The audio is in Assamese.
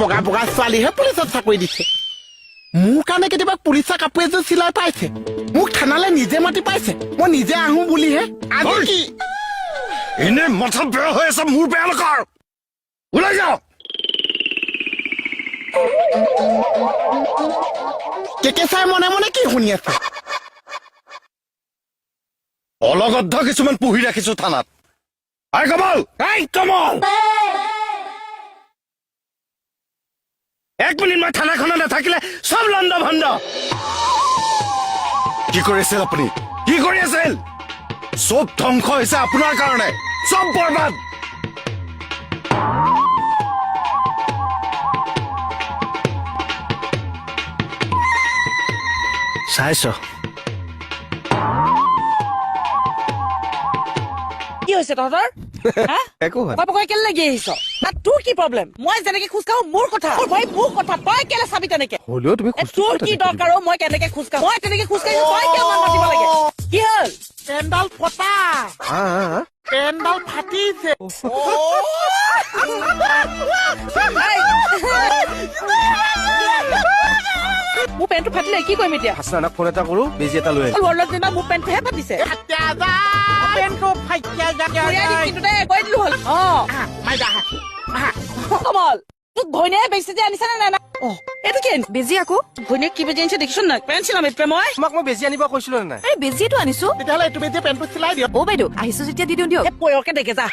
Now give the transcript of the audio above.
বগা বগা ছোৱালীহে পুলিচত চাকৰি দিছে মোৰ কাৰণে কেতিয়াবা পুলিচৰ কাপোৰ এযোৰ চিলাই পাইছে মোক থানালৈ নিজে মাতি পাইছে মই নিজে আহোঁ বুলিহে আজি কি এনে মাথা বেয়া হৈ আছে মোৰ বেয়া নকৰ ওলাই যাও কেকেচাই মনে মনে কি শুনি আছে অলগদ্ধ কিছুমান পুহি ৰাখিছো থানাত আই কমল এই কমল 1 মিনিট মই থানাখনত নাথাকিলে সব লণ্ড ভণ্ড কি কৰি আছিল আপুনি কি কৰি আছিল সব ধ্বংস হৈছে আপোনাৰ কাৰণে সব বৰবাদ চাইছ কি হৈছে তহঁতৰ একো হয় তই কেলে লাগি আহিছ তোৰ কি প্ৰব্লেম মই যেনেকে খোজ কাঢ়ো মোৰ কথা ভাই মোৰ কথা তই কেলে চাবি তেনেকে হলেও তুমি তোৰ কি দৰকাৰ মই কেনেকে খোজ কাঢ়ো মই তেনেকে খোজ কাঢ়িছো তই কিয় মান মাতিব লাগে কি হ'ল পেণ্ডাল ফটা পেণ্ডাল ফাটিছে মোৰ পেণ্টটো ফাটিলে কি কৰিম এতিয়া হাসনাক ফোন এটা কৰো বেজি এটা লৈ ৱৰ্ল্ডত যেনিবা মোৰ পেণ্টটোহে ফাটিছে পেণ্টটো ফাটিছে কিন্তু দে কৈ দিলো হ'ল কমল তোক ঘৈণীয়ে বেজি যে আনিছে নে নাই এইটো কি বেজি আকৌ ঘৈণীয়ে কি বেজি আনিছে দেখিছ নাই পেণ্ট চিলাম এতিয়া মই তোমাক মই বেজি আনিব কৈছিলো নে নাই আৰে বেজিটো আনিছো তেতিয়াহ'লে এইটো বেজিয়ে পেণ্টটো চিলাই দিয়ক অ বাইদেউ আহিছো যেতিয়া দি দিওঁ দিয়ক পয়কে দেখে যা